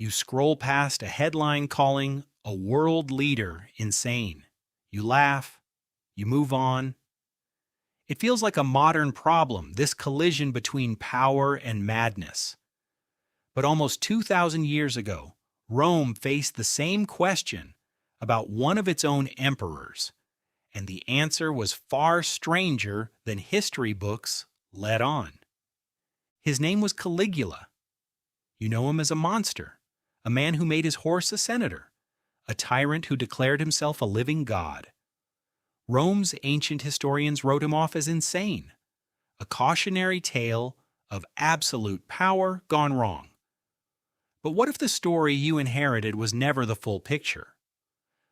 You scroll past a headline calling a world leader insane. You laugh, you move on. It feels like a modern problem, this collision between power and madness. But almost 2,000 years ago, Rome faced the same question about one of its own emperors, and the answer was far stranger than history books let on. His name was Caligula. You know him as a monster, a man who made his horse a senator, a tyrant who declared himself a living god. Rome's ancient historians wrote him off as insane, a cautionary tale of absolute power gone wrong. But what if the story you inherited was never the full picture?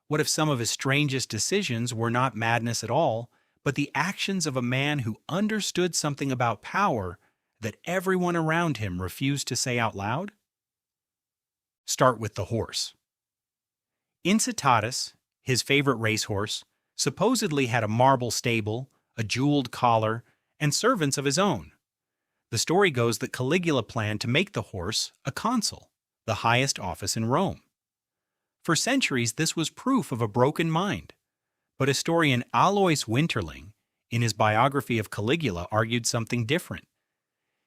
What if some of his strangest decisions were not madness at all, but the actions of a man who understood something about power that everyone around him refused to say out loud? Start with the horse. Incitatus, his favorite racehorse, supposedly had a marble stable, a jeweled collar, and servants of his own. The story goes that Caligula planned to make the horse a consul, the highest office in Rome. For centuries, this was proof of a broken mind. But historian Alois Winterling, in his biography of Caligula, argued something different.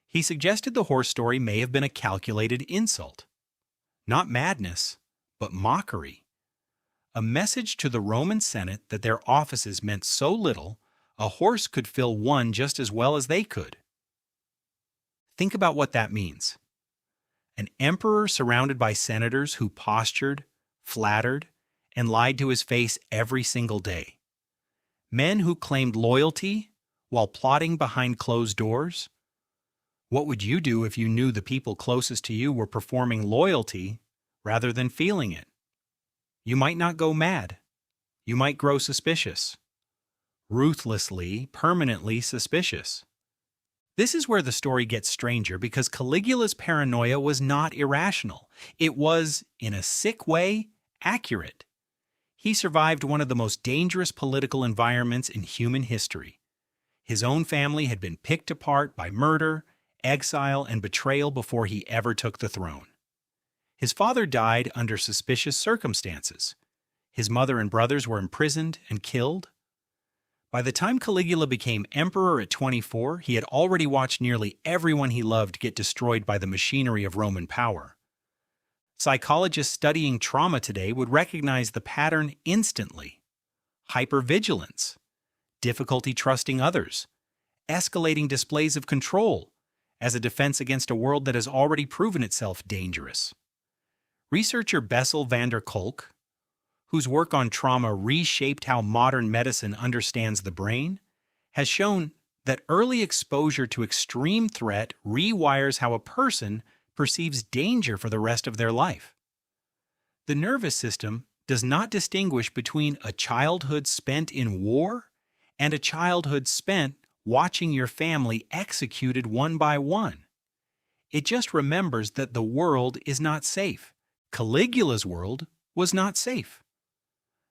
He suggested the horse story may have been a calculated insult. Not madness, but mockery. A message to the Roman Senate that their offices meant so little, a horse could fill one just as well as they could. Think about what that means. An emperor surrounded by senators who postured, flattered, and lied to his face every single day. Men who claimed loyalty while plotting behind closed doors. What would you do if you knew the people closest to you were performing loyalty rather than feeling it? You might not go mad. You might grow suspicious. Ruthlessly, permanently suspicious. This is where the story gets stranger because Caligula's paranoia was not irrational. It was, in a sick way, accurate. He survived one of the most dangerous political environments in human history. His own family had been picked apart by murder, exile, and betrayal before he ever took the throne. His father died under suspicious circumstances. His mother and brothers were imprisoned and killed. By the time Caligula became emperor at 24, he had already watched nearly everyone he loved get destroyed by the machinery of Roman power. Psychologists studying trauma today would recognize the pattern instantly. Hypervigilance, difficulty trusting others, escalating displays of control as a defense against a world that has already proven itself dangerous. Researcher Bessel van der Kolk, whose work on trauma reshaped how modern medicine understands the brain, has shown that early exposure to extreme threat rewires how a person perceives danger for the rest of their life. The nervous system does not distinguish between a childhood spent in war and a childhood spent watching your family executed one by one. It just remembers that the world is not safe. Caligula's world was not safe.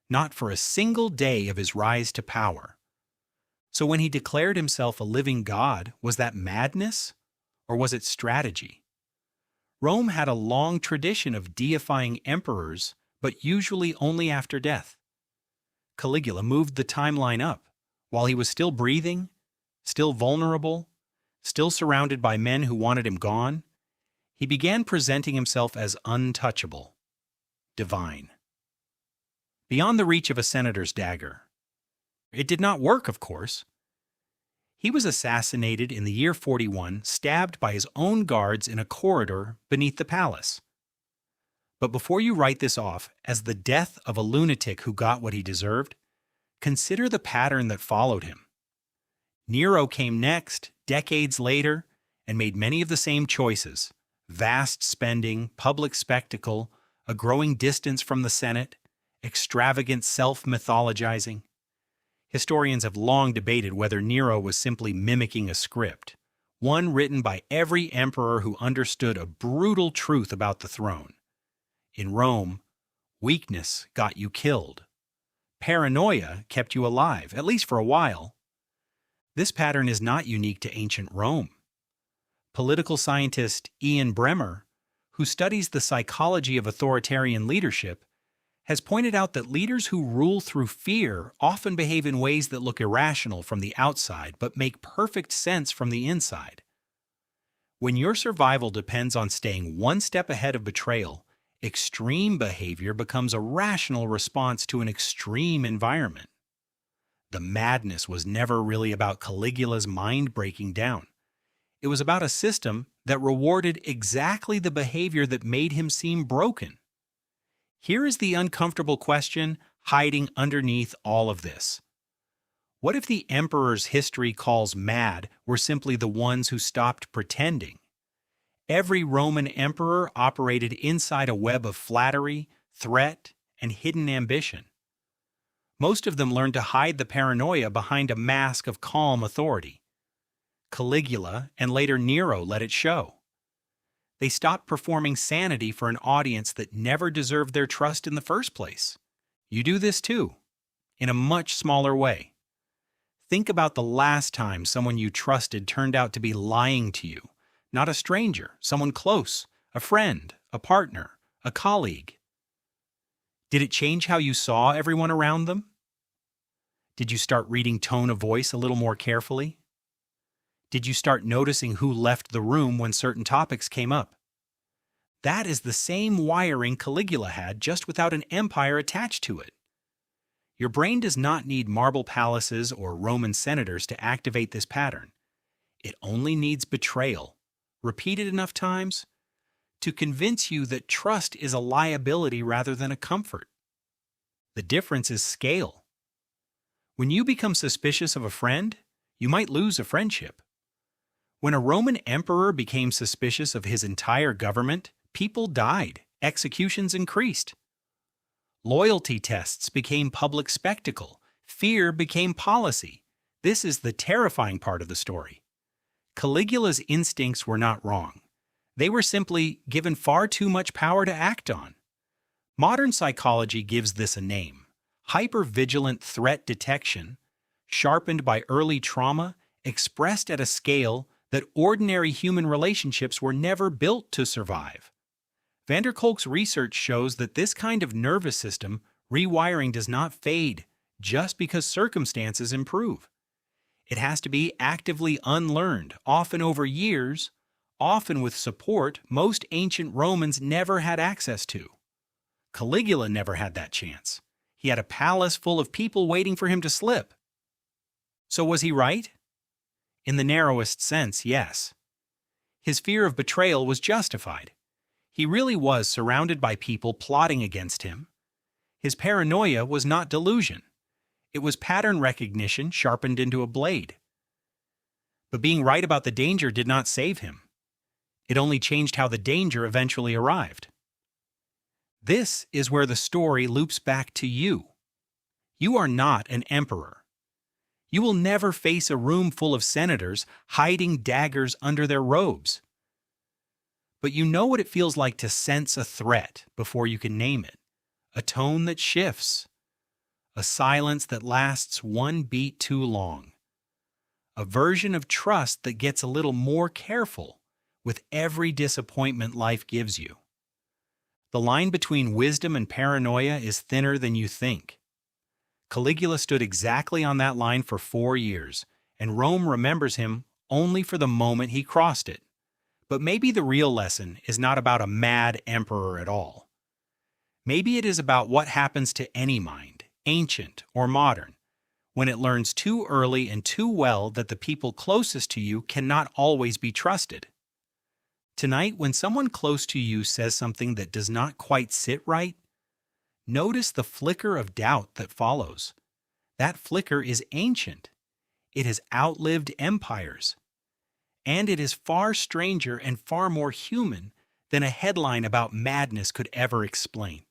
Not for a single day of his rise to power. So when he declared himself a living god, was that madness or was it strategy? Rome had a long tradition of deifying emperors, but usually only after death. Caligula moved the timeline up. While he was still breathing, still vulnerable, still surrounded by men who wanted him gone, he began presenting himself as untouchable, divine. Beyond the reach of a senator's dagger. It did not work, of course. He was assassinated in the year 41, stabbed by his own guards in a corridor beneath the palace. But before you write this off as the death of a lunatic who got what he deserved, consider the pattern that followed him. Nero came next, decades later, and made many of the same choices. Vast spending, public spectacle, a growing distance from the Senate, extravagant self-mythologizing. Historians have long debated whether Nero was simply mimicking a script, one written by every emperor who understood a brutal truth about the throne. In Rome, weakness got you killed. Paranoia kept you alive, at least for a while. This pattern is not unique to ancient Rome. Political scientist Ian Bremmer, who studies the psychology of authoritarian leadership, has pointed out that leaders who rule through fear often behave in ways that look irrational from the outside but make perfect sense from the inside. When your survival depends on staying one step ahead of betrayal, extreme behavior becomes a rational response to an extreme environment. The madness was never really about Caligula's mind breaking down. It was about a system that rewarded exactly the behavior that made him seem broken. Here is the uncomfortable question hiding underneath all of this. What if the emperors history calls mad were simply the ones who stopped pretending? Every Roman emperor operated inside a web of flattery, threat, and hidden ambition. Most of them learned to hide the paranoia behind a mask of calm authority. Caligula and later Nero let it show. They stopped performing sanity for an audience that never deserved their trust in the first place. You do this too, in a much smaller way. Think about the last time someone you trusted turned out to be lying to you. Not a stranger, someone close, a friend, a partner, a colleague. Did it change how you saw everyone around them? Did you start reading tone of voice a little more carefully? Did you start noticing who left the room when certain topics came up? That is the same wiring Caligula had, just without an empire attached to it. Your brain does not need marble palaces or Roman senators to activate this pattern. It only needs betrayal, repeated enough times, to convince you that trust is a liability rather than a comfort. The difference is scale. When you become suspicious of a friend, you might lose a friendship. When a Roman emperor became suspicious of his entire government, people died, executions increased. Loyalty tests became public spectacle, fear became policy. This is the terrifying part of the story. Caligula's instincts were not wrong. They were simply given far too much power to act on. Modern psychology gives this a name: hypervigilant threat detection, sharpened by early trauma, expressed at a scale that ordinary human relationships were never built to survive. Van der Kolk's research shows that this kind of nervous system rewiring does not fade just because circumstances improve. It has to be actively unlearned, often over years, often with support most ancient Romans never had access to. Caligula never had that chance. He had a palace full of people waiting for him to slip. So was he right? In the narrowest sense, yes. His fear of betrayal was justified. He really was surrounded by people plotting against him. His paranoia was not delusion. It was pattern recognition sharpened into a blade. But being right about the danger did not save him. It only changed how the danger eventually arrived. This is where the story loops back to you. You are not an emperor. You will never face a room full of senators hiding daggers under their robes. But you know what it feels like to sense a threat before you can name it, a tone that shifts, a silence that lasts one beat too long, a version of trust that gets a little more careful with every disappointment life gives you. The line between wisdom and paranoia is thinner than you think. Caligula stood exactly on that line for 4 years, and Rome remembers him only for the moment he crossed it. But maybe the real lesson is not about a mad emperor at all. Maybe it is about what happens to any mind, ancient or modern, when it learns too early and too well that the people closest to you cannot always be trusted. Tonight, when someone close to you says something that does not quite sit right, notice the flicker of doubt that follows. That flicker is ancient. It has outlived empires. And it is far stranger and far more human than a headline about madness could ever explain.